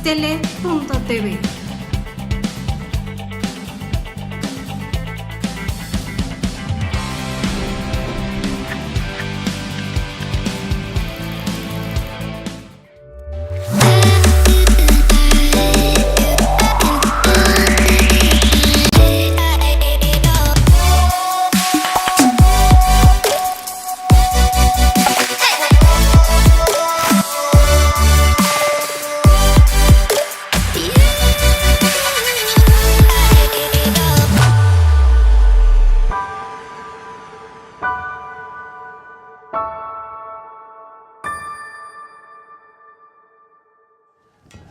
Astele.tv.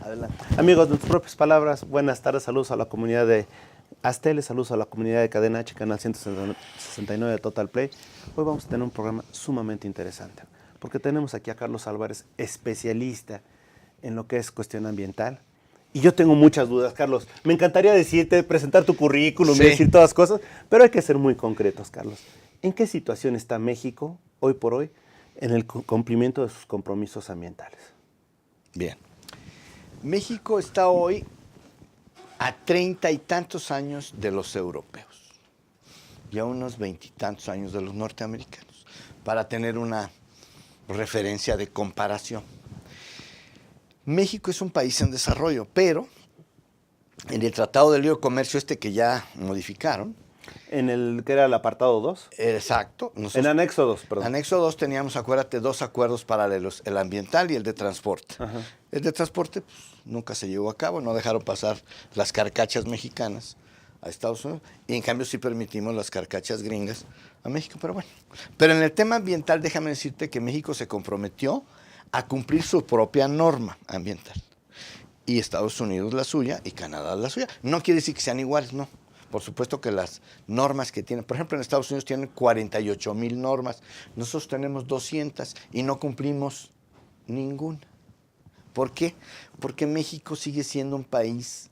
Adelante. Amigos, de tus propias palabras, buenas tardes, saludos a la comunidad de Astele, saludos a la comunidad de Cadena H, canal 169 de Total Play. Hoy vamos a tener un programa sumamente interesante, porque tenemos aquí a Carlos Álvarez, especialista en lo que es cuestión ambiental. Y yo tengo muchas dudas, Carlos. Me encantaría decirte, presentar tu currículum y decir todas las cosas, pero hay que ser muy concretos, Carlos. ¿En qué situación está México, hoy por hoy, en el cumplimiento de sus compromisos ambientales? Bien. México está hoy a 30 y tantos años de los europeos y a unos 20 y tantos años de los norteamericanos, para tener una referencia de comparación. México es un país en desarrollo, pero en el Tratado de Libre Comercio que ya modificaron, En el que era el apartado 2. exacto. En anexo 2, perdón. Anexo 2 teníamos, acuérdate, dos acuerdos paralelos, el ambiental y el de transporte. Ajá. El de transporte pues, nunca se llevó a cabo, no dejaron pasar las carcachas mexicanas a Estados Unidos, y en cambio sí permitimos las carcachas gringas a México, pero bueno. Pero en el tema ambiental, déjame decirte que México se comprometió a cumplir su propia norma ambiental, y Estados Unidos la suya, y Canadá la suya. No quiere decir que sean iguales, no. Por supuesto que las normas que tienen, por ejemplo, en Estados Unidos tienen 48,000 normas, nosotros tenemos 200 y no cumplimos ninguna. ¿Por qué? Porque México sigue siendo un país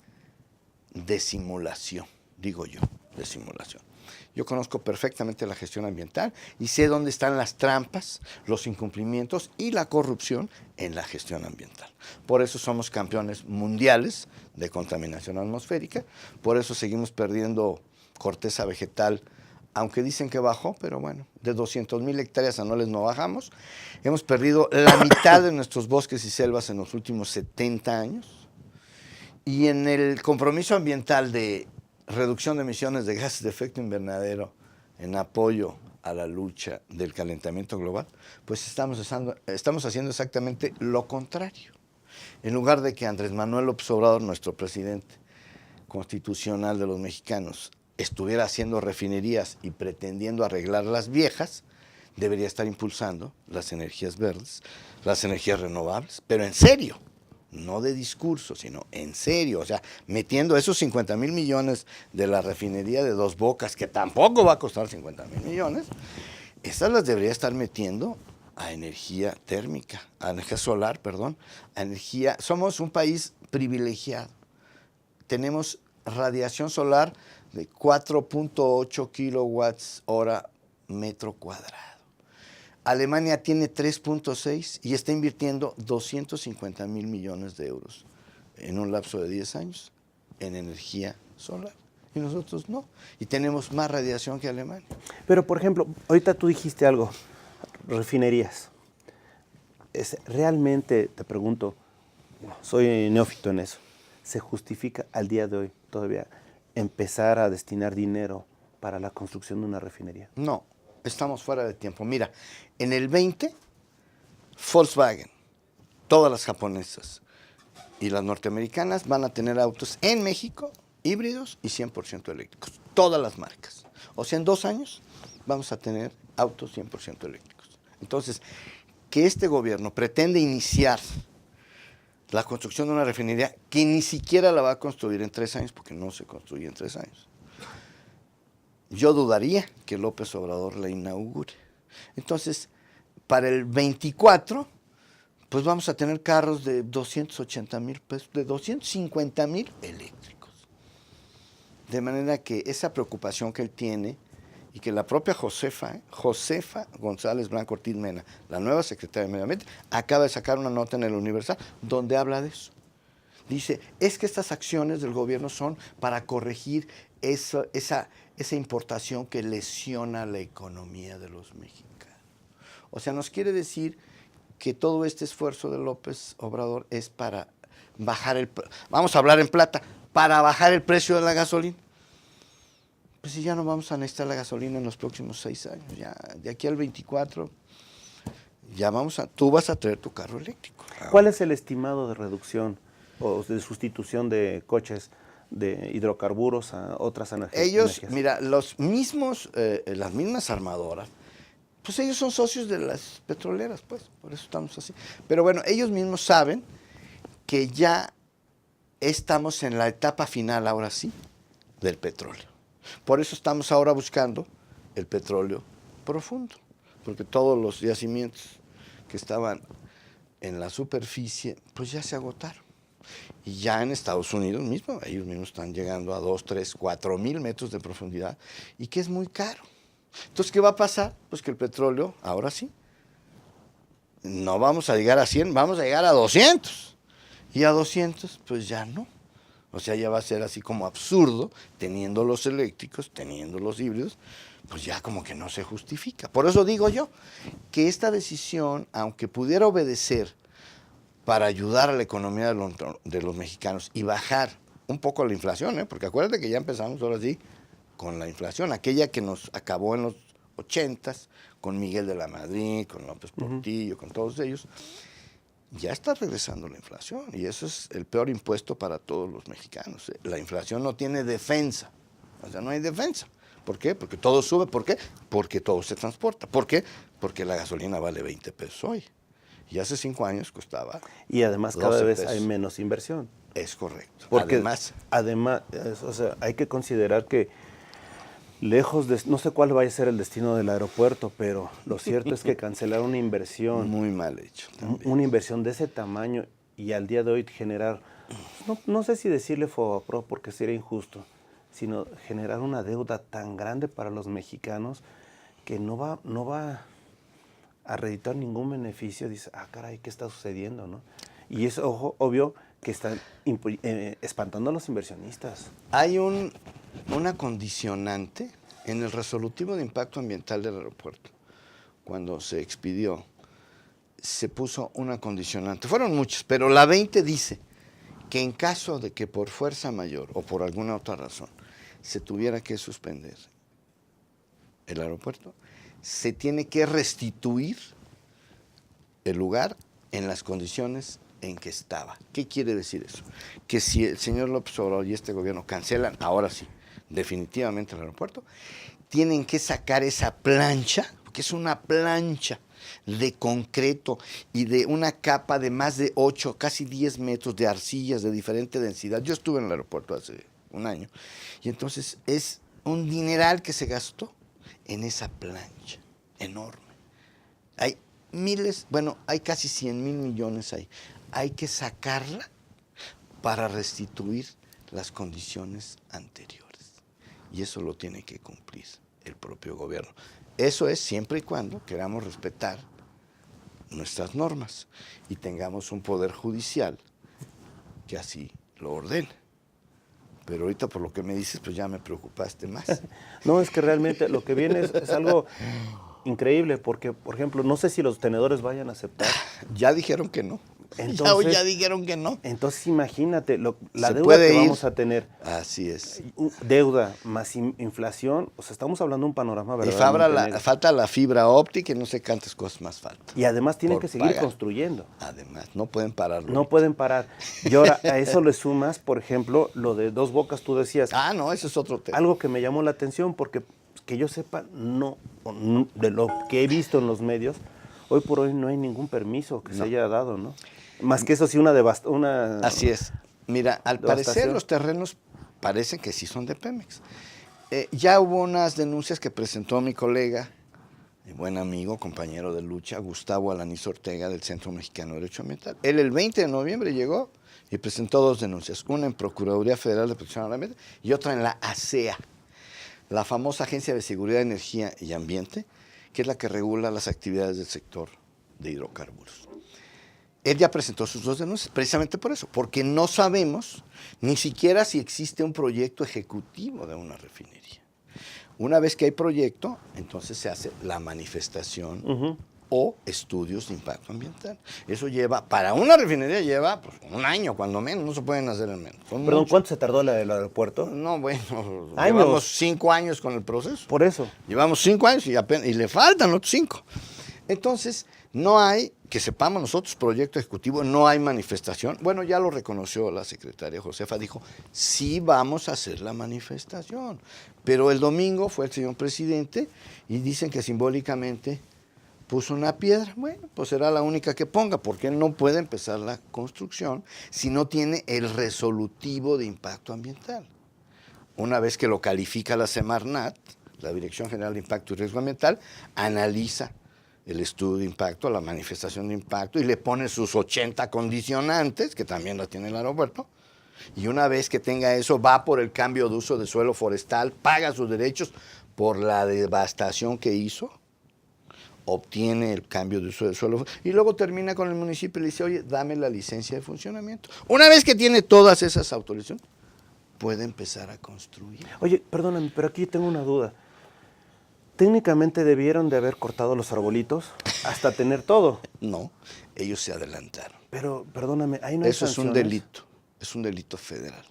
de simulación, digo yo, de simulación. Yo conozco perfectamente la gestión ambiental y sé dónde están las trampas, los incumplimientos y la corrupción en la gestión ambiental. Por eso somos campeones mundiales de contaminación atmosférica, por eso seguimos perdiendo corteza vegetal, aunque dicen que bajó, pero bueno, de 200,000 hectáreas anuales no bajamos. Hemos perdido la mitad de nuestros bosques y selvas en los últimos 70 años. Y en el compromiso ambiental de reducción de emisiones de gases de efecto invernadero en apoyo a la lucha del calentamiento global, pues estamos haciendo exactamente lo contrario. En lugar de que Andrés Manuel López Obrador, nuestro presidente constitucional de los mexicanos, estuviera haciendo refinerías y pretendiendo arreglar las viejas, debería estar impulsando las energías verdes, las energías renovables, pero en serio, no de discurso, sino en serio, o sea, metiendo esos 50,000 millones de la refinería de Dos Bocas, que tampoco va a costar 50,000 millones, estas las debería estar metiendo a energía térmica, a energía solar, perdón, a energía. Somos un país privilegiado. Tenemos radiación solar de 4.8 kilowatts hora metro cuadrado. Alemania tiene 3.6 y está invirtiendo 250,000 millones de euros en un lapso de 10 años en energía solar. Y nosotros no. Y tenemos más radiación que Alemania. Pero, por ejemplo, ahorita tú dijiste algo, refinerías. Realmente, te pregunto, soy neófito en eso, ¿se justifica al día de hoy todavía empezar a destinar dinero para la construcción de una refinería? No, estamos fuera de tiempo. Mira, en el 20, Volkswagen, todas las japonesas y las norteamericanas van a tener autos en México híbridos y 100% eléctricos. Todas las marcas. O sea, en 2 años vamos a tener autos 100% eléctricos. Entonces, que este gobierno pretende iniciar la construcción de una refinería que ni siquiera la va a construir en 3 años, porque no se construye en 3 años. Yo dudaría que López Obrador la inaugure. Entonces, para el 24, pues vamos a tener carros de 280,000 pesos, de 250,000 eléctricos. De manera que esa preocupación que él tiene, y que la propia Josefa González Blanco Ortiz Mena, la nueva secretaria de Medio Ambiente, acaba de sacar una nota en el Universal donde habla de eso. Dice, es que estas acciones del gobierno son para corregir esa importación que lesiona la economía de los mexicanos. O sea, nos quiere decir que todo este esfuerzo de López Obrador es para bajar vamos a hablar en plata, para bajar el precio de la gasolina. Pues si ya no vamos a necesitar la gasolina en los próximos 6 años, ya de aquí al 24, ya tú vas a traer tu carro eléctrico. ¿Cuál es el estimado de reducción o de sustitución de coches de hidrocarburos a otras energías? Ellos, mira, las mismas armadoras, pues ellos son socios de las petroleras, pues, por eso estamos así. Pero bueno, ellos mismos saben que ya estamos en la etapa final, ahora sí, del petróleo. Por eso estamos ahora buscando el petróleo profundo, porque todos los yacimientos que estaban en la superficie, pues ya se agotaron. Y ya en Estados Unidos mismo, ellos mismos están llegando a 2, 3, 4 mil metros de profundidad, y que es muy caro. Entonces, ¿qué va a pasar? Pues que el petróleo, ahora sí, no vamos a llegar a 100, vamos a llegar a 200. Y a 200, pues ya no. O sea, ya va a ser así como absurdo, teniendo los eléctricos, teniendo los híbridos, pues ya como que no se justifica. Por eso digo yo, que esta decisión, aunque pudiera obedecer para ayudar a la economía de los mexicanos y bajar un poco la inflación, porque acuérdate que ya empezamos ahora sí con la inflación, aquella que nos acabó en los 80s, con Miguel de la Madrid, con López Portillo, con todos ellos, ya está regresando la inflación, y eso es el peor impuesto para todos los mexicanos. La inflación no tiene defensa, o sea, no hay defensa. ¿Por qué? Porque todo sube. ¿Por qué? Porque todo se transporta. ¿Por qué? Porque la gasolina vale 20 pesos hoy, y hace 5 años costaba. Y además cada vez pesos. hay menos inversión. Es correcto. Porque además, o sea, hay que considerar que lejos de, no sé cuál vaya a ser el destino del aeropuerto, pero lo cierto es que cancelar una inversión, muy mal hecho también. Una inversión de ese tamaño, y al día de hoy generar, no sé si decirle FOBAPROA porque sería injusto, sino generar una deuda tan grande para los mexicanos que no va a reeditar ningún beneficio. Dice, caray, ¿qué está sucediendo, no? Y es obvio que están espantando a los inversionistas. Hay una condicionante en el resolutivo de impacto ambiental del aeropuerto. Cuando se expidió, se puso una condicionante. Fueron muchas, pero la 20 dice que en caso de que por fuerza mayor o por alguna otra razón se tuviera que suspender el aeropuerto, se tiene que restituir el lugar en las condiciones en que estaba. ¿Qué quiere decir eso? Que si el señor López Obrador y este gobierno cancelan, ahora sí, definitivamente el aeropuerto, tienen que sacar esa plancha, que es una plancha de concreto y de una capa de más de 8, casi 10 metros de arcillas de diferente densidad. Yo estuve en el aeropuerto hace un año, y entonces es un dineral que se gastó en esa plancha enorme. Hay hay casi 100,000 millones ahí. Hay que sacarla para restituir las condiciones anteriores. Y eso lo tiene que cumplir el propio gobierno. Eso es siempre y cuando queramos respetar nuestras normas y tengamos un poder judicial que así lo ordene. Pero ahorita por lo que me dices, pues ya me preocupaste más. No, es que realmente lo que viene es algo increíble, porque, por ejemplo, no sé si los tenedores vayan a aceptar. Ya dijeron que no. Entonces, ya dijeron que no. Entonces imagínate, la Se deuda puede que ir. Vamos a tener. Así es. Deuda más inflación, o sea, estamos hablando de un panorama Y verdaderamente falta la fibra óptica y no sé cuántas cosas más faltan. Y además tienen Por que seguir pagar. construyendo. Además, no pueden pararlo. No pueden parar. Y ahora a eso le sumas, por ejemplo, lo de Dos Bocas, tú decías. No, ese es otro tema. Algo que me llamó la atención, porque que yo sepa, no, de lo que he visto en los medios, hoy por hoy no hay ningún permiso que se haya dado, ¿no? Más que eso sí, una Así es. Mira, al parecer devastación. los terrenos parecen que sí son de Pemex. Ya hubo unas denuncias que presentó mi colega, mi buen amigo, compañero de lucha, Gustavo Alanís Ortega, del Centro Mexicano de Derecho Ambiental. Él el 20 de noviembre llegó y presentó 2 denuncias, una en Procuraduría Federal de Protección al Ambiente y otra en la ASEA, la famosa Agencia de Seguridad, Energía y Ambiente, que es la que regula las actividades del sector de hidrocarburos. Él ya presentó sus 2 denuncias, precisamente por eso, porque no sabemos ni siquiera si existe un proyecto ejecutivo de una refinería. Una vez que hay proyecto, entonces se hace la manifestación o estudios de impacto ambiental. Eso lleva, para una refinería lleva pues, un año, cuando menos, no se pueden hacer en menos. Perdón, muchos. ¿Cuánto se tardó la del aeropuerto? No, bueno, Años. llevamos 5 años con el proceso. Por eso. Llevamos 5 años y le faltan otros 5. Entonces, no hay, que sepamos nosotros, proyecto ejecutivo, no hay manifestación. Bueno, ya lo reconoció la secretaria Josefa, dijo, sí vamos a hacer la manifestación. Pero el domingo fue el señor presidente y dicen que simbólicamente puso una piedra. Bueno, pues será la única que ponga, porque él no puede empezar la construcción si no tiene el resolutivo de impacto ambiental. Una vez que lo califica la Semarnat, la Dirección General de Impacto y Riesgo Ambiental, analiza el estudio de impacto, la manifestación de impacto, y le pone sus 80 condicionantes, que también la tiene el aeropuerto, y una vez que tenga eso, va por el cambio de uso de suelo forestal, paga sus derechos por la devastación que hizo, obtiene el cambio de uso del suelo, y luego termina con el municipio y le dice, oye, dame la licencia de funcionamiento. Una vez que tiene todas esas autorizaciones, puede empezar a construir. Oye, perdóname, pero aquí tengo una duda. Técnicamente debieron de haber cortado los arbolitos hasta tener todo. No, ellos se adelantaron. Pero, perdóname, ahí no hay Eso es un sanciones. delito federal.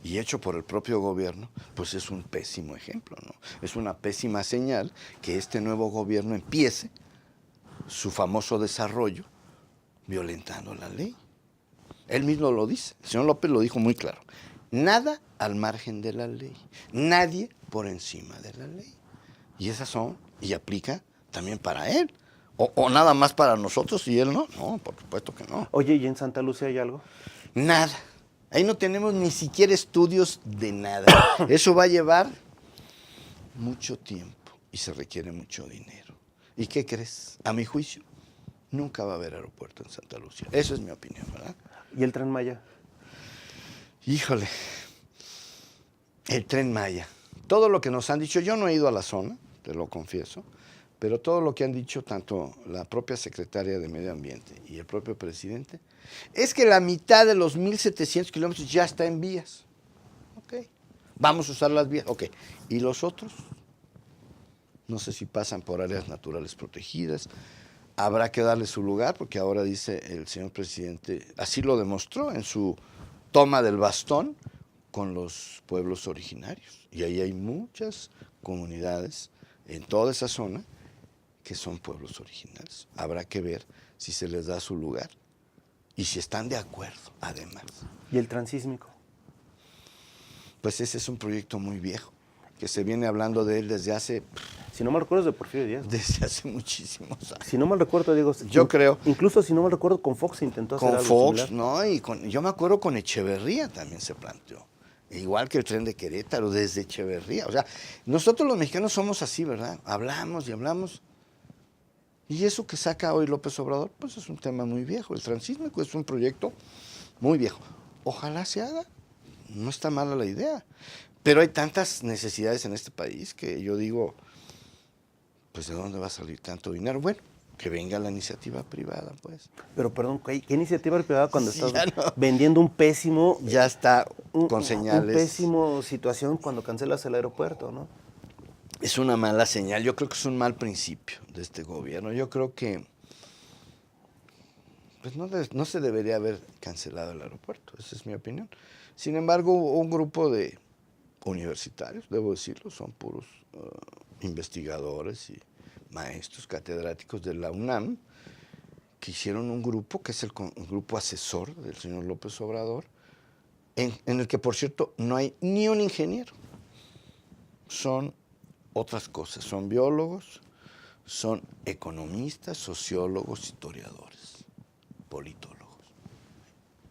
Y hecho por el propio gobierno, pues es un pésimo ejemplo, ¿no? Es una pésima señal que este nuevo gobierno empiece su famoso desarrollo violentando la ley. Él mismo lo dice, el señor López lo dijo muy claro. Nada al margen de la ley, nadie por encima de la ley. Y esas son, y aplica también para él. O nada más para nosotros y él no. No, por supuesto que no. Oye, ¿y en Santa Lucía hay algo? Nada. Ahí no tenemos ni siquiera estudios de nada. Eso va a llevar mucho tiempo y se requiere mucho dinero. ¿Y qué crees? A mi juicio, nunca va a haber aeropuerto en Santa Lucía. Eso es mi opinión, ¿verdad? ¿Y el Tren Maya? Híjole, el Tren Maya. Todo lo que nos han dicho, yo no he ido a la zona, te lo confieso, pero todo lo que han dicho tanto la propia secretaria de Medio Ambiente y el propio presidente, es que la mitad de los 1.700 kilómetros ya está en vías. Ok, vamos a usar las vías. Ok, ¿y los otros? No sé si pasan por áreas naturales protegidas. Habrá que darle su lugar, porque ahora dice el señor presidente, así lo demostró en su toma del bastón con los pueblos originarios. Y ahí hay muchas comunidades en toda esa zona que son pueblos originarios. Habrá que ver si se les da su lugar y si están de acuerdo, además. ¿Y el transísmico? Pues ese es un proyecto muy viejo, que se viene hablando de él desde hace Si no mal recuerdo es de Porfirio Díaz. desde hace muchísimos años. Si no mal recuerdo, digo... Yo creo. Incluso si no mal recuerdo, con Fox se intentó hacer Con algo Fox, similar. ¿no? Y yo me acuerdo con Echeverría también se planteó. Igual que el tren de Querétaro, desde Echeverría. O sea, nosotros los mexicanos somos así, ¿verdad? Hablamos y hablamos. Y eso que saca hoy López Obrador, pues es un tema muy viejo. El transísmico es un proyecto muy viejo. Ojalá se haga. No está mala la idea. Pero hay tantas necesidades en este país que yo digo, pues ¿de dónde va a salir tanto dinero? Bueno, que venga la iniciativa privada, pues. Pero perdón, ¿qué iniciativa privada cuando Sí, estás ya no. vendiendo un pésimo... Ya está con un señales. pésimo situación cuando cancelas el aeropuerto, ¿no? Es una mala señal. Yo creo que es un mal principio de este gobierno. Yo creo que pues no se debería haber cancelado el aeropuerto. Esa es mi opinión. Sin embargo, hubo un grupo de universitarios, debo decirlo, son puros investigadores y maestros catedráticos de la UNAM, que hicieron un grupo, que es el grupo asesor del señor López Obrador, en el que, por cierto, no hay ni un ingeniero. Son otras cosas, son biólogos, son economistas, sociólogos, historiadores, politólogos.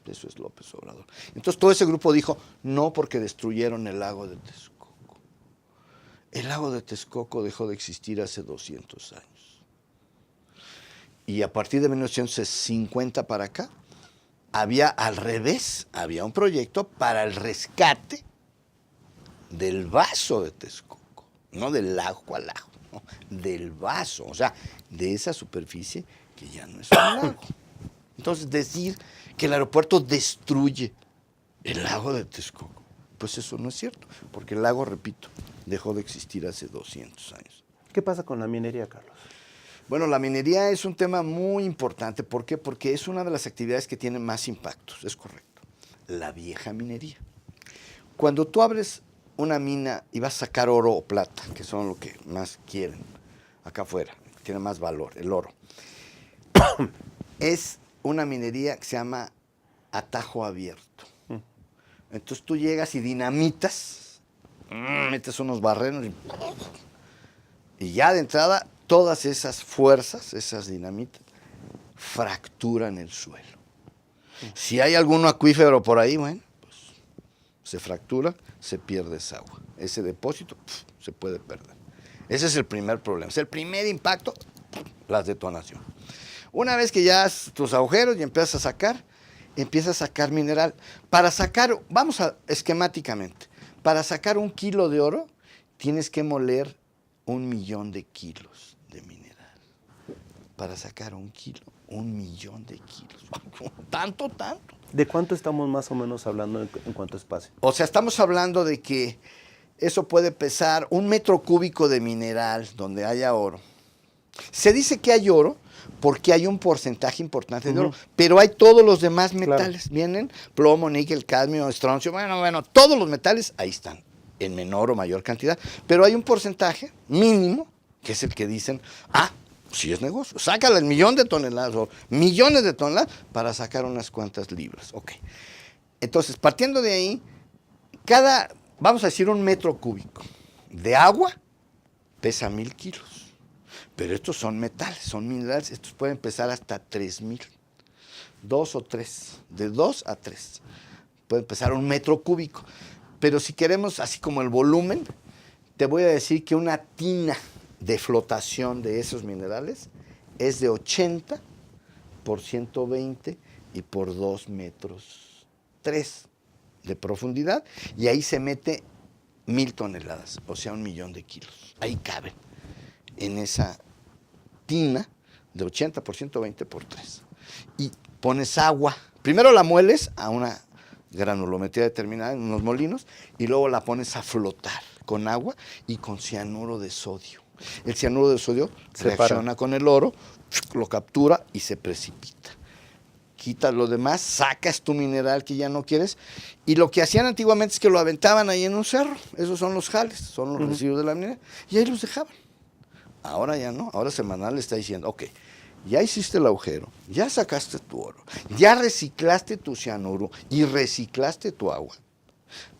Eso es López Obrador. Entonces todo ese grupo dijo, no porque destruyeron el lago de Texcoco. El lago de Texcoco dejó de existir hace 200 años. Y a partir de 1950 para acá, había al revés, había un proyecto para el rescate del vaso de Texcoco, no del lago, ¿cuál lago? No, del vaso, o sea, de esa superficie que ya no es un lago. Entonces, decir que el aeropuerto destruye el lago de Texcoco, pues eso no es cierto, porque el lago, repito, dejó de existir hace 200 años. ¿Qué pasa con la minería, Carlos? Bueno, la minería es un tema muy importante. ¿Por qué? Porque es una de las actividades que tiene más impactos, es correcto. La vieja minería. Cuando tú abres una mina y vas a sacar oro o plata, que son lo que más quieren acá afuera, tiene más valor, el oro, es una minería que se llama atajo abierto. Entonces tú llegas y dinamitas, metes unos barrenos y ya de entrada todas esas fuerzas, esas dinamitas, fracturan el suelo. Si hay algún acuífero por ahí, bueno, pues se fractura, se pierde esa agua. Ese depósito se puede perder. Ese es el primer problema. Es el primer impacto, las detonaciones. Una vez que ya haces tus agujeros y empiezas a sacar mineral. Para sacar, vamos a esquemáticamente, para sacar 1 kilo de oro, tienes que moler 1.000.000 de kilos de mineral. Para sacar 1 kilo, 1.000.000 de kilos. Tanto. ¿De cuánto estamos más o menos hablando en cuanto a espacio? O sea, estamos hablando de que eso puede pesar 1 metro cúbico de mineral donde haya oro. Se dice que hay oro porque hay un porcentaje importante de oro, pero hay todos los demás metales. Claro. Vienen plomo, níquel, cadmio, estroncio, bueno, todos los metales ahí están, en menor o mayor cantidad, pero hay un porcentaje mínimo, que es el que dicen, sí es negocio, sácale 1.000.000 de toneladas o millones de toneladas para sacar unas cuantas libras. Ok. Entonces, partiendo de ahí, vamos a decir 1 metro cúbico de agua pesa 1.000 kilos. Pero estos son metales, son minerales, estos pueden pesar hasta 3.000. 2 o 3, de 2 a 3. Pueden pesar 1 metro cúbico. Pero si queremos, así como el volumen, te voy a decir que una tina de flotación de esos minerales es de 80 por 120 y por 2 metros 3 de profundidad. Y ahí se mete 1.000 toneladas, o sea, 1.000.000 de kilos. Ahí caben en esa tina de 80 por 120 por 3. Y pones agua. Primero la mueles a una granulometría determinada en unos molinos y luego la pones a flotar con agua y con cianuro de sodio. El cianuro de sodio reacciona con el oro, lo captura y se precipita. Quitas lo demás, sacas tu mineral que ya no quieres, y lo que hacían antiguamente es que lo aventaban ahí en un cerro. Esos son los jales, son los residuos de la minería, y ahí los dejaban. Ahora ya no, ahora Semanal le está diciendo, ok, ya hiciste el agujero, ya sacaste tu oro, ya reciclaste tu cianuro y reciclaste tu agua.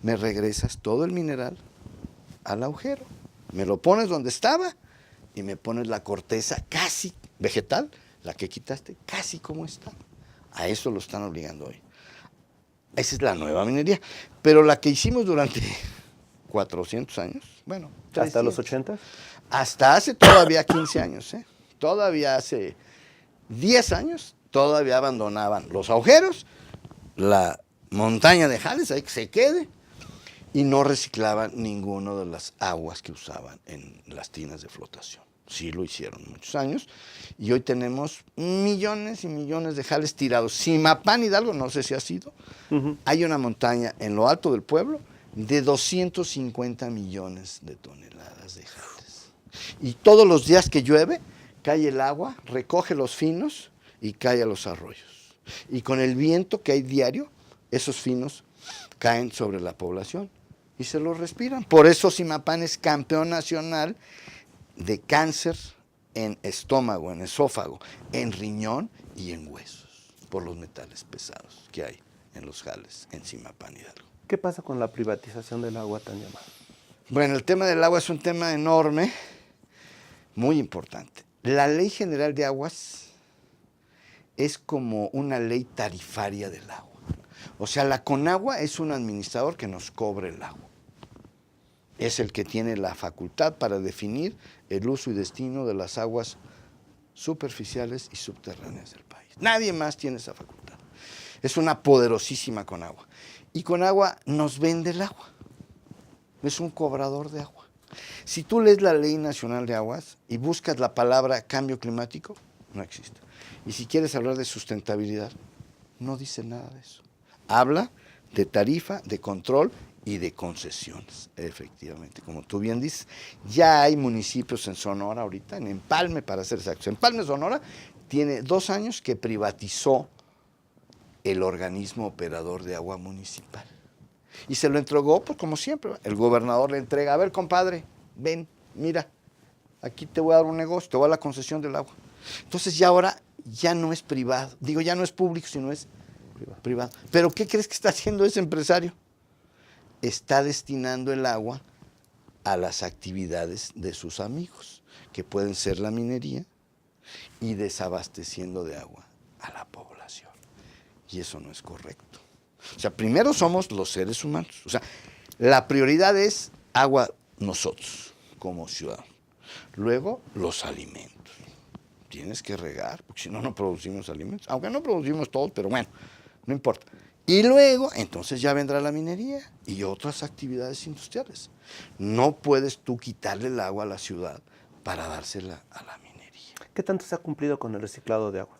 Me regresas todo el mineral al agujero, me lo pones donde estaba y me pones la corteza casi vegetal, la que quitaste, casi como está. A eso lo están obligando hoy. Esa es la nueva minería, pero la que hicimos durante 400 años, bueno, 300, ¿hasta los 80? Hasta hace todavía 15 años, todavía hace 10 años, todavía abandonaban los agujeros, la montaña de jales, ahí que se quede, y no reciclaban ninguno de las aguas que usaban en las tinas de flotación. Sí lo hicieron muchos años, y hoy tenemos millones y millones de jales tirados. Zimapán Hidalgo, no sé si ha sido, hay una montaña en lo alto del pueblo de 250 millones de toneladas de jales. Y todos los días que llueve, cae el agua, recoge los finos y cae a los arroyos. Y con el viento que hay diario, esos finos caen sobre la población y se los respiran. Por eso Zimapán es campeón nacional de cáncer en estómago, en esófago, en riñón y en huesos, por los metales pesados que hay en los jales en Zimapán Hidalgo. ¿Qué pasa con la privatización del agua tan llamada? Bueno, el tema del agua es un tema enorme, muy importante. La Ley General de Aguas es como una ley tarifaria del agua. O sea, la Conagua es un administrador que nos cobra el agua. Es el que tiene la facultad para definir el uso y destino de las aguas superficiales y subterráneas del país. Nadie más tiene esa facultad. Es una poderosísima Conagua. Y Conagua nos vende el agua. Es un cobrador de agua. Si tú lees la Ley Nacional de Aguas y buscas la palabra cambio climático, no existe. Y si quieres hablar de sustentabilidad, no dice nada de eso. Habla de tarifa, de control y de concesiones, efectivamente. Como tú bien dices, ya hay municipios en Sonora ahorita, en Empalme para hacer exactos. Empalme, Sonora, tiene 2 años que privatizó el organismo operador de agua municipal. Y se lo entregó, pues como siempre, el gobernador le entrega, a ver, compadre, ven, mira, aquí te voy a dar un negocio, te voy a dar la concesión del agua. Entonces ya ahora ya no es privado, digo, ya no es público, sino es privado. Pero ¿qué crees que está haciendo ese empresario? Está destinando el agua a las actividades de sus amigos, que pueden ser la minería, y desabasteciendo de agua a la población. Y eso no es correcto. O sea, primero somos los seres humanos. O sea, la prioridad es agua nosotros, como ciudadanos. Luego, los alimentos. Tienes que regar, porque si no, no producimos alimentos. Aunque no producimos todos, pero bueno, no importa. Y luego, entonces ya vendrá la minería y otras actividades industriales. No puedes tú quitarle el agua a la ciudad para dársela a la minería. ¿Qué tanto se ha cumplido con el reciclado de agua?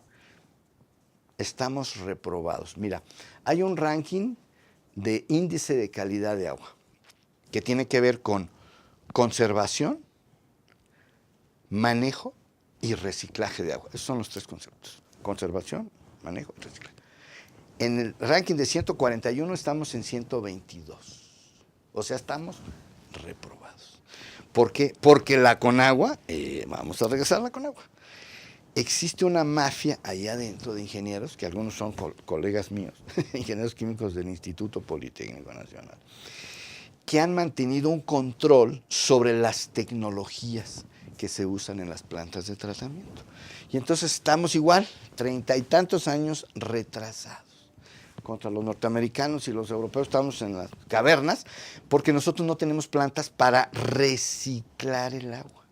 Estamos reprobados. Mira, hay un ranking de índice de calidad de agua que tiene que ver con conservación, manejo y reciclaje de agua. Esos son los 3 conceptos. Conservación, manejo y reciclaje. En el ranking de 141 estamos en 122. O sea, estamos reprobados. ¿Por qué? Porque la Conagua, vamos a regresar a la Conagua, existe una mafia allá adentro de ingenieros, que algunos son colegas míos, ingenieros químicos del Instituto Politécnico Nacional, que han mantenido un control sobre las tecnologías que se usan en las plantas de tratamiento. Y entonces estamos igual, 30 y tantos años retrasados contra los norteamericanos y los europeos. Estamos en las cavernas porque nosotros no tenemos plantas para reciclar el agua,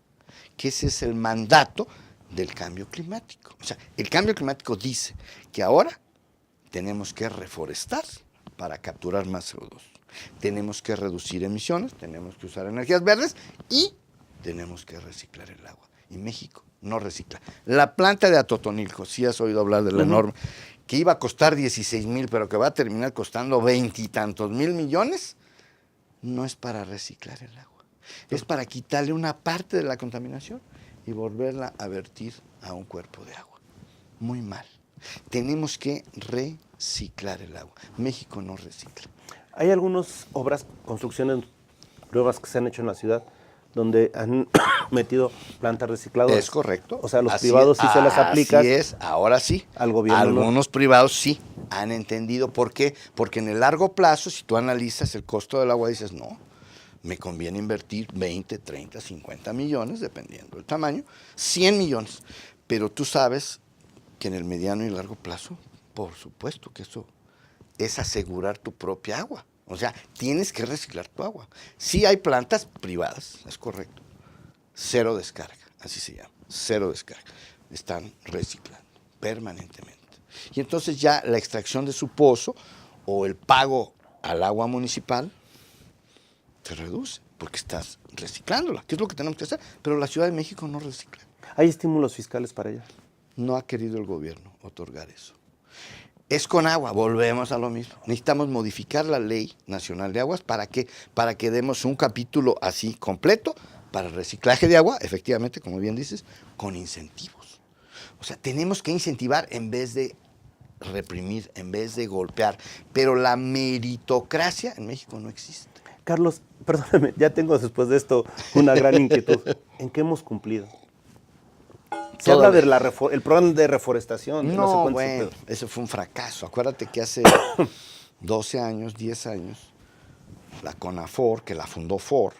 que ese es el mandato del cambio climático. O sea, el cambio climático dice que ahora tenemos que reforestar para capturar más CO2. Tenemos que reducir emisiones, tenemos que usar energías verdes y tenemos que reciclar el agua. Y México no recicla. La planta de Atotonilco, si has oído hablar de la enorme, que iba a costar 16,000, pero que va a terminar costando 20 y tantos mil millones, no es para reciclar el agua. Es para quitarle una parte de la contaminación y volverla a vertir a un cuerpo de agua. Muy mal. Tenemos que reciclar el agua. México no recicla. Hay algunas obras, construcciones nuevas que se han hecho en la ciudad donde han metido plantas recicladoras. Es correcto. O sea, los privados sí se las aplican. Así es, ahora sí. Al gobierno Algunos privados sí han entendido. ¿Por qué? Porque en el largo plazo, si tú analizas el costo del agua, dices, no, me conviene invertir 20, 30, 50 millones, dependiendo del tamaño, 100 millones. Pero tú sabes que en el mediano y largo plazo, por supuesto que eso es asegurar tu propia agua. O sea, tienes que reciclar tu agua. Sí hay plantas privadas, es correcto. Cero descarga, así se llama, cero descarga. Están reciclando permanentemente. Y entonces ya la extracción de su pozo o el pago al agua municipal se reduce porque estás reciclándola, que es lo que tenemos que hacer. Pero la Ciudad de México no recicla. ¿Hay estímulos fiscales para ella? No ha querido el gobierno otorgar eso. Es con agua, volvemos a lo mismo. Necesitamos modificar la Ley Nacional de Aguas. ¿Para qué? Para que demos un capítulo así completo para el reciclaje de agua, efectivamente, como bien dices, con incentivos. O sea, tenemos que incentivar en vez de reprimir, en vez de golpear. Pero la meritocracia en México no existe. Carlos, perdóname, ya tengo después de esto una gran inquietud. ¿En qué hemos cumplido? Se habla del programa de reforestación. No, bueno, eso fue un fracaso. Acuérdate que hace 12 años, 10 años, la CONAFOR, que la fundó Fox,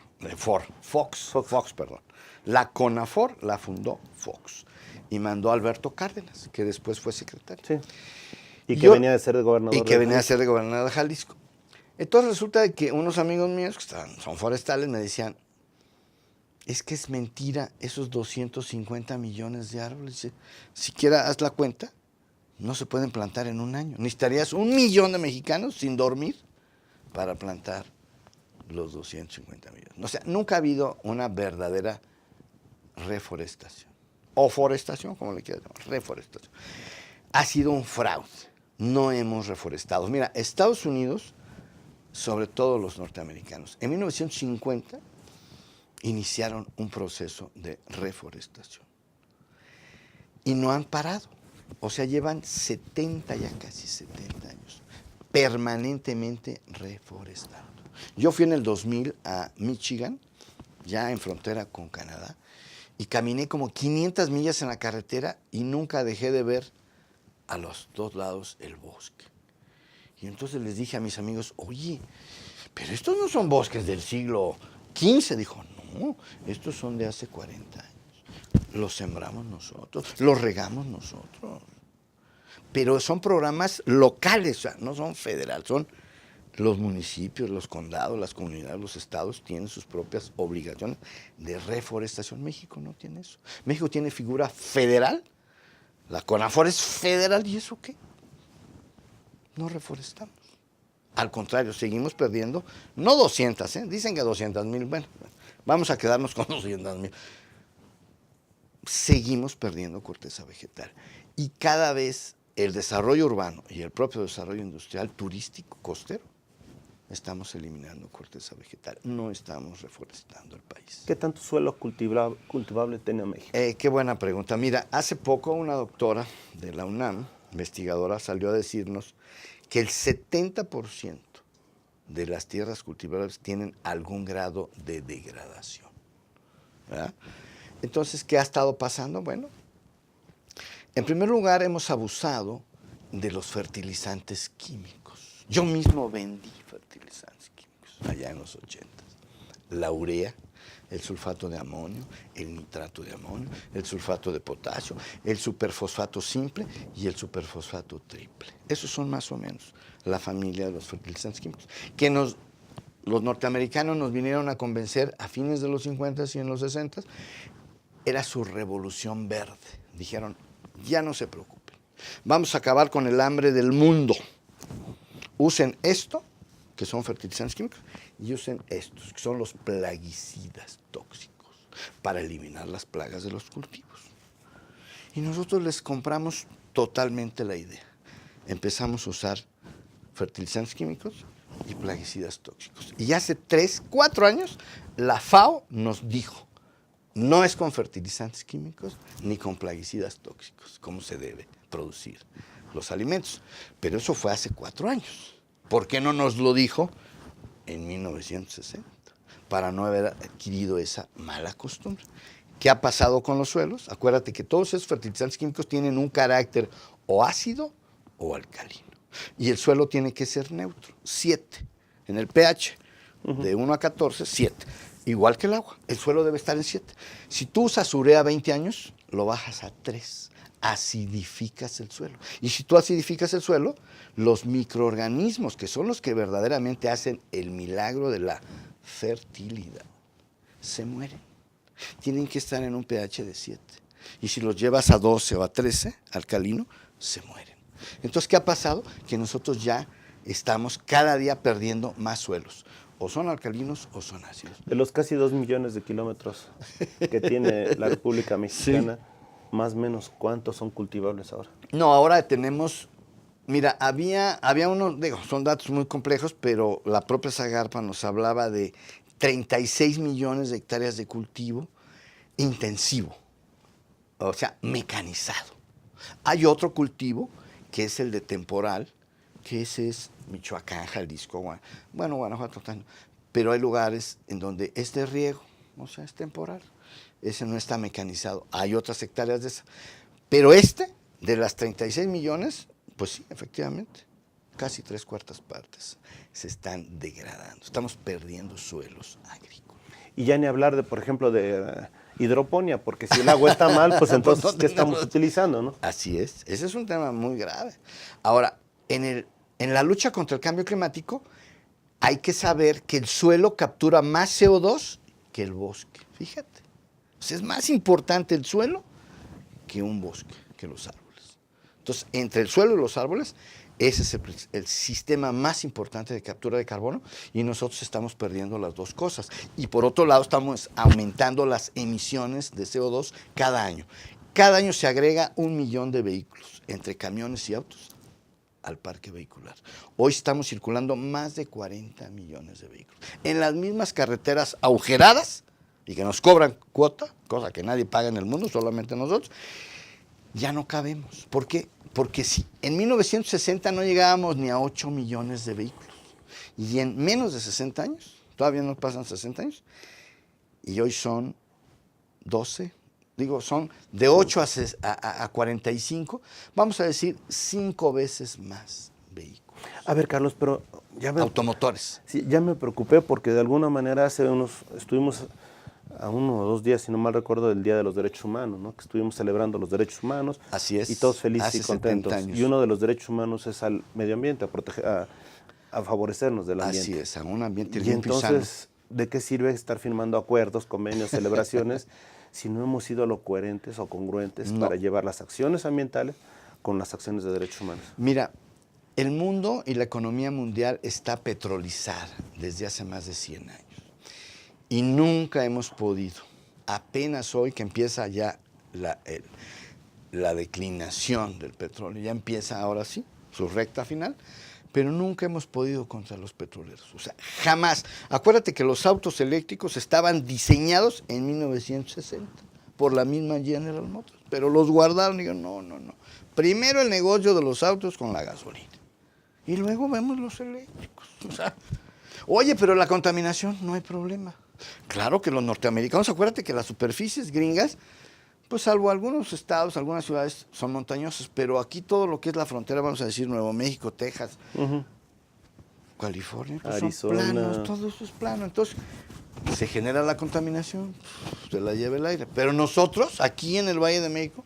perdón. La CONAFOR la fundó Fox y mandó a Alberto Cárdenas, que después fue secretario. Sí. Y que venía de ser de gobernador. Y que venía de ser de gobernador de Jalisco. Entonces resulta de que unos amigos míos, que son forestales, me decían, es que es mentira esos 250 millones de árboles. Dice, siquiera haz la cuenta, no se pueden plantar en un año. Necesitarías 1 millón de mexicanos sin dormir para plantar los 250 millones. O sea, nunca ha habido una verdadera reforestación. o forestación, como le quieras llamar, reforestación, ha sido un fraude. No hemos reforestado. Mira, Estados Unidos, sobre todo los norteamericanos, en 1950 iniciaron un proceso de reforestación y no han parado. O sea, llevan 70, ya casi 70 años, permanentemente reforestando. Yo fui en el 2000 a Michigan, ya en frontera con Canadá, y caminé como 500 millas en la carretera y nunca dejé de ver a los dos lados el bosque. Y entonces les dije a mis amigos, oye, pero estos no son bosques del siglo XV. Dijo, no, estos son de hace 40 años. Los sembramos nosotros, los regamos nosotros. Pero son programas locales, o sea, no son federales, son los municipios, los condados, las comunidades, los estados tienen sus propias obligaciones de reforestación. México no tiene eso. México tiene figura federal, la CONAFOR es federal, ¿y eso qué? No reforestamos. Al contrario, seguimos perdiendo, no 200, dicen que 200,000, bueno, vamos a quedarnos con 200,000. Seguimos perdiendo corteza vegetal. Y cada vez el desarrollo urbano y el propio desarrollo industrial, turístico, costero, estamos eliminando corteza vegetal, no estamos reforestando el país. ¿Qué tanto suelo cultivable tiene México? Qué buena pregunta. Mira, hace poco una doctora de la UNAM, investigadora, salió a decirnos que el 70% de las tierras cultivables tienen algún grado de degradación, ¿verdad? Entonces, ¿qué ha estado pasando? Bueno, en primer lugar, hemos abusado de los fertilizantes químicos. Yo mismo vendí fertilizantes químicos allá en los 80. La urea, el sulfato de amonio, el nitrato de amonio, el sulfato de potasio, el superfosfato simple y el superfosfato triple. Esos son más o menos la familia de los fertilizantes químicos. Que los norteamericanos nos vinieron a convencer a fines de los 50 y en los 60. Era su revolución verde. Dijeron, ya no se preocupen, vamos a acabar con el hambre del mundo. Usen esto, que son fertilizantes químicos, y usen estos, que son los plaguicidas tóxicos, para eliminar las plagas de los cultivos. Y nosotros les compramos totalmente la idea. Empezamos a usar fertilizantes químicos y plaguicidas tóxicos. Y hace 3, 4 años, la FAO nos dijo, no es con fertilizantes químicos ni con plaguicidas tóxicos como se debe producir los alimentos. Pero eso fue hace 4 años. ¿Por qué no nos lo dijo en 1960? Para no haber adquirido esa mala costumbre. ¿Qué ha pasado con los suelos? Acuérdate que todos esos fertilizantes químicos tienen un carácter o ácido o alcalino. Y el suelo tiene que ser neutro, 7. En el pH, de 1 a 14, 7. Igual que el agua, el suelo debe estar en 7. Si tú usas urea 20 años, lo bajas a 3. Acidificas el suelo. Y si tú acidificas el suelo, los microorganismos, que son los que verdaderamente hacen el milagro de la fertilidad, se mueren. Tienen que estar en un pH de 7. Y si los llevas a 12 o a 13, alcalino, se mueren. Entonces, ¿qué ha pasado? Que nosotros ya estamos cada día perdiendo más suelos. O son alcalinos o son ácidos. De los casi 2 millones de kilómetros que tiene la República Mexicana, sí, más o menos, ¿cuántos son cultivables ahora? No, ahora tenemos, mira, había unos, digo, son datos muy complejos, pero la propia Zagarpa nos hablaba de 36 millones de hectáreas de cultivo intensivo, o sea, mecanizado. Hay otro cultivo, que es el de temporal, que ese es Michoacán, Jalisco, Guanajuato, pero hay lugares en donde es de riego, o sea, es temporal. Ese no está mecanizado. Hay otras hectáreas de esa. Pero de las 36 millones, pues sí, efectivamente, casi 3/4 partes se están degradando. Estamos perdiendo suelos agrícolas. Y ya ni hablar de, por ejemplo, de hidroponía, porque si el agua está mal, pues entonces, ¿qué estamos utilizando, no? Así es. Ese es un tema muy grave. Ahora, en la lucha contra el cambio climático, hay que saber que el suelo captura más CO2 que el bosque. Fíjate. O sea, es más importante el suelo que un bosque, que los árboles. Entonces, entre el suelo y los árboles, ese es el sistema más importante de captura de carbono y nosotros estamos perdiendo las dos cosas. Y por otro lado, estamos aumentando las emisiones de CO2 cada año. Cada año se agrega 1 millón de vehículos, entre camiones y autos, al parque vehicular. Hoy estamos circulando más de 40 millones de vehículos. En las mismas carreteras agujeradas, y que nos cobran cuota, cosa que nadie paga en el mundo, solamente nosotros, ya no cabemos. ¿Por qué? Porque si en 1960 no llegábamos ni a 8 millones de vehículos, y en menos de 60 años, todavía no pasan 60 años, y hoy son 12, son de 8 a 45, vamos a decir 5 veces más vehículos. A ver, Carlos, pero Automotores. Sí, ya me preocupé porque de alguna manera estuvimos a 1 o 2 días, si no mal recuerdo, del Día de los Derechos Humanos, ¿no? Que estuvimos celebrando los derechos humanos. Así es. Y todos felices hace y contentos. 70 años. Y uno de los derechos humanos es al medio ambiente, a proteger, a favorecernos del ambiente. Así es, a un ambiente y limpio y entonces, sano. ¿de qué sirve estar firmando acuerdos, convenios, celebraciones, si no hemos sido lo coherentes o congruentes para llevar las acciones ambientales con las acciones de derechos humanos? Mira, el mundo y la economía mundial está petrolizada desde hace más de 100 años. Y nunca hemos podido, apenas hoy que empieza ya la declinación del petróleo, ya empieza ahora sí, su recta final, pero nunca hemos podido contra los petroleros. O sea, jamás. Acuérdate que los autos eléctricos estaban diseñados en 1960 por la misma General Motors, pero los guardaron y dijeron, no. Primero el negocio de los autos con la gasolina y luego vemos los eléctricos. O sea, oye, pero la contaminación no hay problema. Claro que los norteamericanos, acuérdate que las superficies gringas, pues salvo algunos estados, algunas ciudades son montañosas, pero aquí todo lo que es la frontera, vamos a decir Nuevo México, Texas, California, pues Arizona, son planos, todo eso es plano. Entonces, se genera la contaminación, se la lleva el aire. Pero nosotros, aquí en el Valle de México,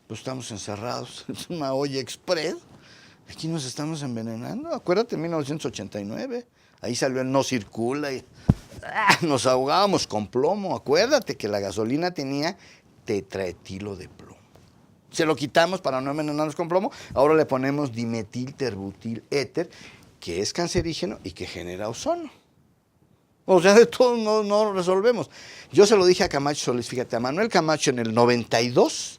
pues estamos encerrados, es una olla express, aquí nos estamos envenenando. Acuérdate, en 1989, ahí salió el no circula y nos ahogábamos con plomo. Acuérdate que la gasolina tenía tetraetilo de plomo. Se lo quitamos para no envenenarnos con plomo, ahora le ponemos dimetil terbutil éter, que es cancerígeno y que genera ozono. O sea, de todo no lo resolvemos. Yo se lo dije a Camacho Solís, fíjate, a Manuel Camacho en el 92,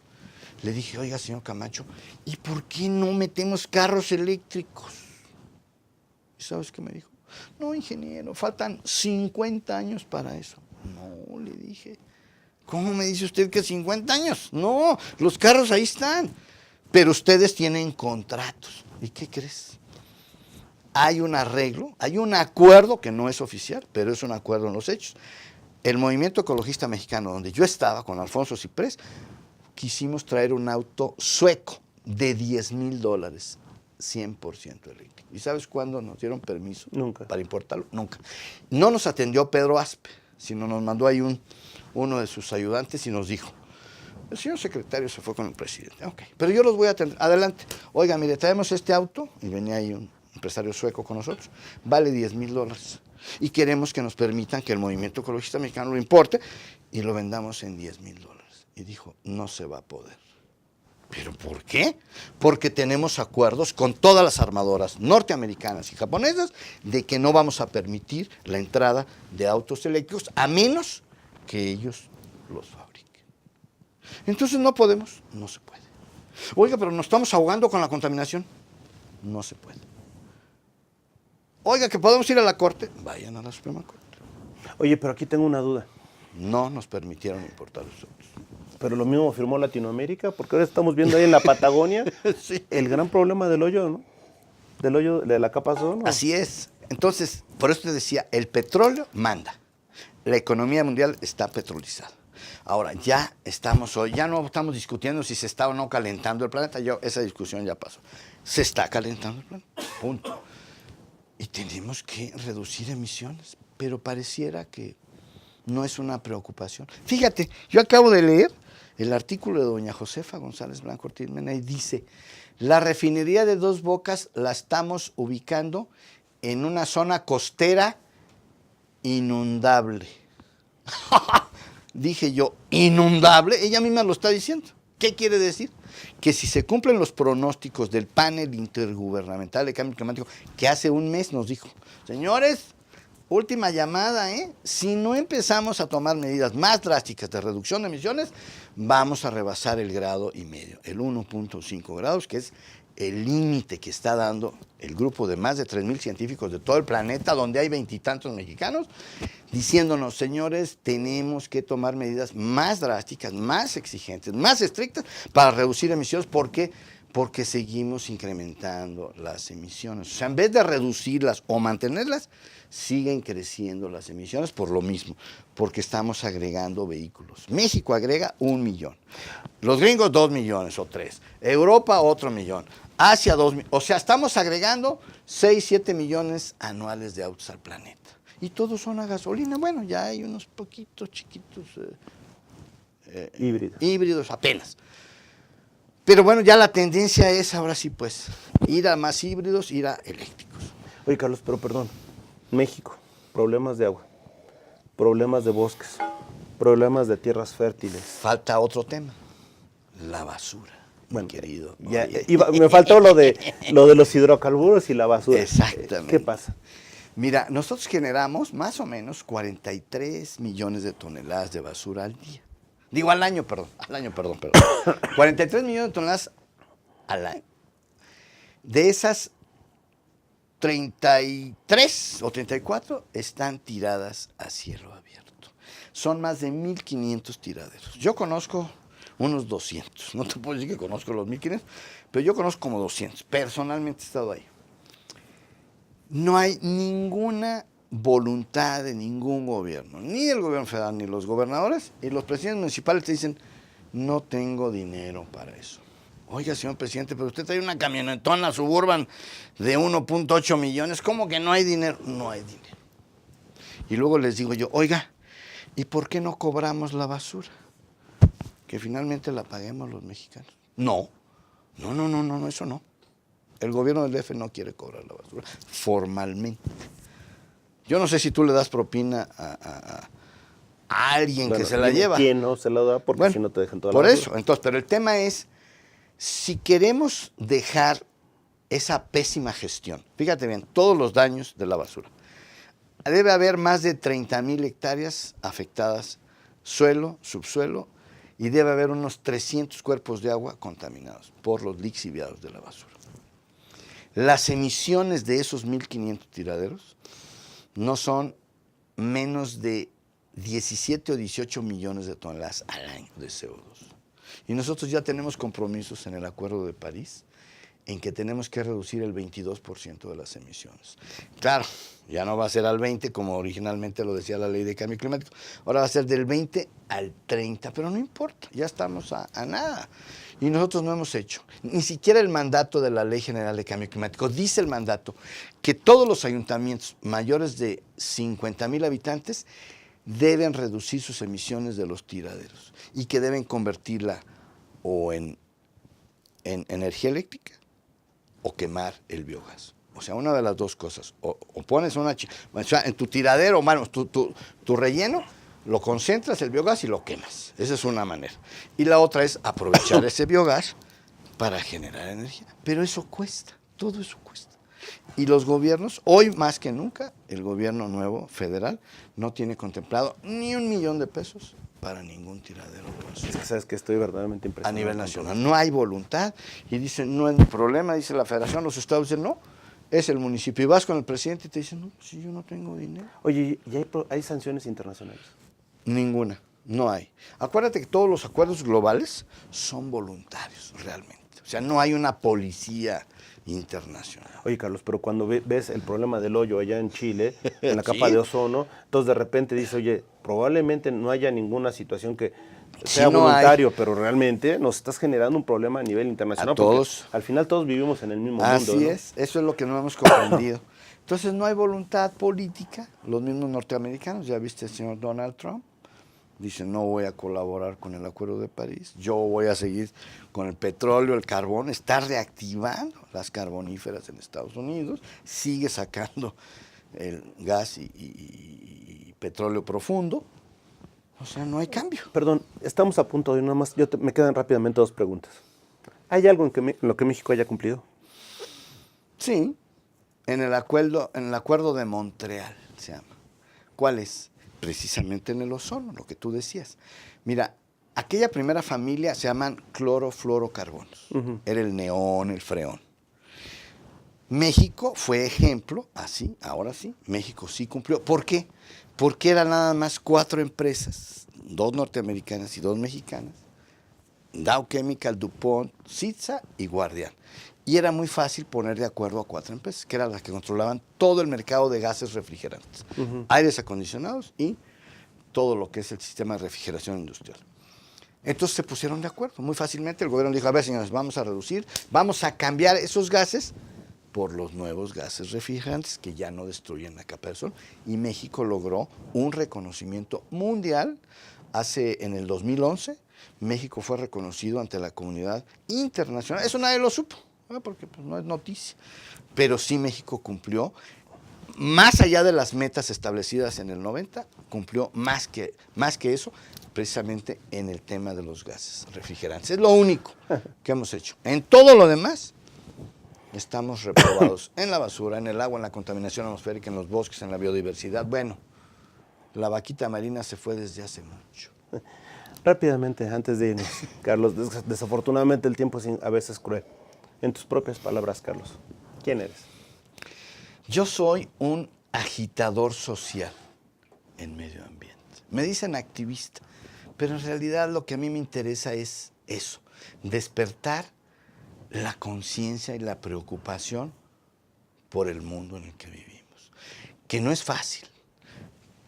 le dije, oiga, señor Camacho, ¿y por qué no metemos carros eléctricos? ¿Y sabes qué me dijo? No, ingeniero, faltan 50 años para eso. No, le dije, ¿cómo me dice usted que 50 años? No, los carros ahí están, pero ustedes tienen contratos. ¿Y qué crees? Hay un arreglo, hay un acuerdo que no es oficial, pero es un acuerdo en los hechos. El movimiento ecologista mexicano, donde yo estaba con Alfonso Ciprés, quisimos traer un auto sueco de $10,000, 100% eléctrico. ¿Y sabes cuándo nos dieron permiso? Nunca. Para importarlo, nunca. No nos atendió Pedro Aspe, sino nos mandó ahí uno de sus ayudantes y nos dijo, el señor secretario se fue con el presidente. Ok, pero yo los voy a atender. Adelante. Oiga, mire, traemos este auto, y venía ahí un empresario sueco con nosotros, vale $10,000. Y queremos que nos permitan que el movimiento ecologista mexicano lo importe y lo vendamos en $10,000. Y dijo, no se va a poder. ¿Pero por qué? Porque tenemos acuerdos con todas las armadoras norteamericanas y japonesas de que no vamos a permitir la entrada de autos eléctricos a menos que ellos los fabriquen. Entonces no podemos, no se puede. Oiga, pero nos estamos ahogando con la contaminación. No se puede. Oiga, que podemos ir a la corte. Vayan a la Suprema Corte. Oye, pero aquí tengo una duda. No nos permitieron importar los autos. Pero lo mismo firmó Latinoamérica, porque ahora estamos viendo ahí en la Patagonia Sí. el gran problema del hoyo, ¿no? Del hoyo de la capa ozono. Así es. Entonces, por eso te decía, el petróleo manda. La economía mundial está petrolizada. Ahora, ya estamos hoy, ya no estamos discutiendo si se está o no calentando el planeta. Esa discusión ya pasó. Se está calentando el planeta. Punto. Y tenemos que reducir emisiones, pero pareciera que no es una preocupación. Fíjate, yo acabo de leer el artículo de doña Josefa González Blanco Ortiz Mena y dice, la refinería de Dos Bocas la estamos ubicando en una zona costera inundable. Dije yo, ¿inundable? Ella misma lo está diciendo. ¿Qué quiere decir? Que si se cumplen los pronósticos del panel intergubernamental de cambio climático, que hace un mes nos dijo, señores, última llamada, ¿eh? Si no empezamos a tomar medidas más drásticas de reducción de emisiones, vamos a rebasar el 1,5 grados, el 1.5 grados, que es el límite que está dando el grupo de más de 3,000 científicos de todo el planeta, donde hay 20 y tantos mexicanos, diciéndonos, señores, tenemos que tomar medidas más drásticas, más exigentes, más estrictas para reducir emisiones. ¿Por qué? Porque seguimos incrementando las emisiones. O sea, en vez de reducirlas o mantenerlas, siguen creciendo las emisiones por lo mismo, porque estamos agregando vehículos. México agrega 1 millón, los gringos 2 millones o 3, Europa otro 1 millón, Asia 2 millones, o sea, estamos agregando 6, 7 millones anuales de autos al planeta. Y todos son a gasolina. Bueno, ya hay unos poquitos chiquitos híbridos apenas. Pero bueno, ya la tendencia es ahora sí, pues, ir a más híbridos, ir a eléctricos. Oye, Carlos, pero perdón. México, problemas de agua, problemas de bosques, problemas de tierras fértiles. Falta otro tema, la basura, bueno, querido. Ya, me faltó lo de los hidrocarburos y la basura. Exactamente. ¿Qué pasa? Mira, nosotros generamos más o menos 43 millones de toneladas de basura al día. Digo, al año, perdón. 43 millones de toneladas al año. De esas, 33 o 34 están tiradas a cielo abierto. Son más de 1,500 tiraderos. Yo conozco unos 200. No te puedo decir que conozco los 1,500, pero yo conozco como 200. Personalmente he estado ahí. No hay ninguna voluntad de ningún gobierno, ni el gobierno federal, ni los gobernadores, y los presidentes municipales te dicen, no tengo dinero para eso. Oiga, señor presidente, pero usted trae una camionetona Suburban de 1.8 millones, ¿cómo que no hay dinero? No hay dinero. Y luego les digo yo, oiga, ¿y por qué no cobramos la basura? Que finalmente la paguemos los mexicanos. No, eso no. El gobierno del DF no quiere cobrar la basura, formalmente. Yo no sé si tú le das propina a alguien que se la lleva. ¿Quién no se la da? Porque bueno, si no te dejan toda la por basura. eso, entonces, pero el tema es, si queremos dejar esa pésima gestión, fíjate bien, todos los daños de la basura, debe haber más de 30,000 hectáreas afectadas, suelo, subsuelo, y debe haber unos 300 cuerpos de agua contaminados por los lixiviados de la basura. Las emisiones de esos 1,500 tiraderos no son menos de 17 o 18 millones de toneladas al año de CO2. Y nosotros ya tenemos compromisos en el Acuerdo de París en que tenemos que reducir el 22% de las emisiones. Claro, ya no va a ser al 20 como originalmente lo decía la Ley de Cambio Climático, ahora va a ser del 20 al 30, pero no importa, ya estamos a nada. Y nosotros no hemos hecho, ni siquiera el mandato de la Ley General de Cambio Climático. Dice el mandato que todos los ayuntamientos mayores de 50,000 habitantes deben reducir sus emisiones de los tiraderos y que deben convertirla o en energía eléctrica o quemar el biogás. O sea, una de las dos cosas. O pones o sea, en tu tiradero, bueno, tu relleno, lo concentras el biogás y lo quemas. Esa es una manera. Y la otra es aprovechar ese biogás para generar energía. Pero eso cuesta, todo eso cuesta. Y los gobiernos, hoy más que nunca, el gobierno nuevo federal no tiene contemplado ni $1 millón de pesos para ningún tiradero de basura. Es que sabes que estoy verdaderamente impresionado. A nivel nacional. No hay voluntad. Y dicen, no es mi problema, dice la federación, los estados dicen, no, es el municipio. Y vas con el presidente y te dicen, no, si yo no tengo dinero. Oye, ¿y hay sanciones internacionales? Ninguna, no hay. Acuérdate que todos los acuerdos globales son voluntarios, realmente. O sea, no hay una policía internacional. Oye, Carlos, pero cuando ves el problema del hoyo allá en Chile, en la Sí. capa de ozono, entonces de repente dices, oye, probablemente no haya ninguna situación que sea Sí, no voluntario, pero realmente nos estás generando un problema a nivel internacional. A todos. Porque al final todos vivimos en el mismo mundo. Así ¿no? es, eso es lo que no hemos comprendido. Entonces no hay voluntad política. Los mismos norteamericanos, ya viste el señor Donald Trump, dice no voy a colaborar con el Acuerdo de París, yo voy a seguir con el petróleo, el carbón, está reactivando las carboníferas en Estados Unidos, sigue sacando el gas y petróleo profundo, o sea, no hay cambio. Perdón, estamos a punto de nada más, me quedan rápidamente dos preguntas. ¿Hay algo en lo que México haya cumplido? Sí, en el acuerdo de Montreal se llama. ¿Cuál es? Precisamente en el ozono, lo que tú decías. Mira, aquella primera familia se llaman clorofluorocarbonos. Era el neón, el freón. México fue ejemplo, así, ahora sí, México sí cumplió. ¿Por qué? Porque eran nada más 4 empresas, 2 norteamericanas y 2 mexicanas, Dow Chemical, DuPont, Citza y Guardián. Y era muy fácil poner de acuerdo a 4 empresas, que eran las que controlaban todo el mercado de gases refrigerantes, aires acondicionados y todo lo que es el sistema de refrigeración industrial. Entonces se pusieron de acuerdo muy fácilmente. El gobierno dijo, a ver, señores, vamos a reducir, vamos a cambiar esos gases por los nuevos gases refrigerantes que ya no destruyen la capa de ozono. Y México logró un reconocimiento mundial. En el 2011, México fue reconocido ante la comunidad internacional. Eso nadie lo supo, porque pues, no es noticia. Pero sí México cumplió, más allá de las metas establecidas en el 90, cumplió más que eso, precisamente en el tema de los gases refrigerantes. Es lo único que hemos hecho. En todo lo demás, estamos reprobados en la basura, en el agua, en la contaminación atmosférica, en los bosques, en la biodiversidad. Bueno, la vaquita marina se fue desde hace mucho. Rápidamente, antes de irnos, Carlos, desafortunadamente el tiempo es a veces cruel. En tus propias palabras, Carlos, ¿quién eres? Yo soy un agitador social en medio ambiente. Me dicen activista, pero en realidad lo que a mí me interesa es eso, despertar la conciencia y la preocupación por el mundo en el que vivimos. Que no es fácil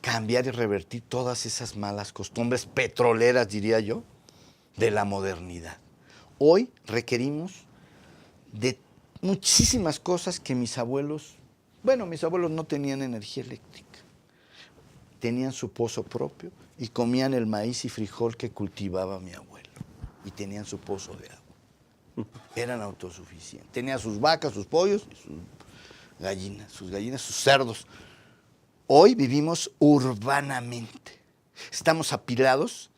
cambiar y revertir todas esas malas costumbres petroleras, diría yo, de la modernidad. Hoy requerimos de muchísimas cosas que mis abuelos no tenían energía eléctrica. Tenían su pozo propio y comían el maíz y frijol que cultivaba mi abuelo. Y tenían su pozo de agua. Eran autosuficientes. Tenían sus vacas, sus pollos, y sus gallinas, sus cerdos. Hoy vivimos urbanamente. Estamos apilados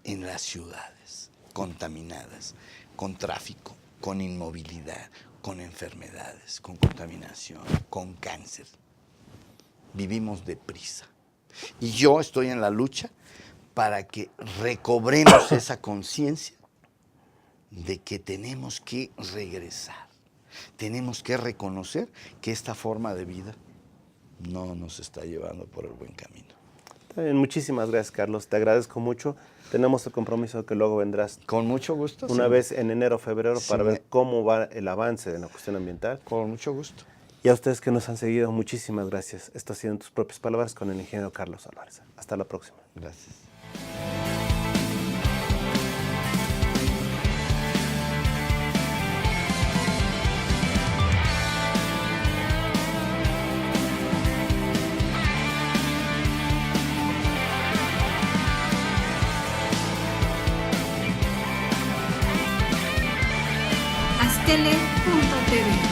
en las ciudades, contaminadas, con tráfico, con inmovilidad, con enfermedades, con contaminación, con cáncer. Vivimos deprisa. Y yo estoy en la lucha para que recobremos esa conciencia de que tenemos que regresar. Tenemos que reconocer que esta forma de vida no nos está llevando por el buen camino. Está bien, muchísimas gracias, Carlos. Te agradezco mucho. Tenemos el compromiso de que luego vendrás. Con mucho gusto. Una sí. vez en enero o febrero para ver cómo va el avance de la cuestión ambiental. Con mucho gusto. Y a ustedes que nos han seguido, muchísimas gracias. Esto ha sido en tus propias palabras con el ingeniero Carlos Álvarez. Hasta la próxima. Gracias. Astele.tv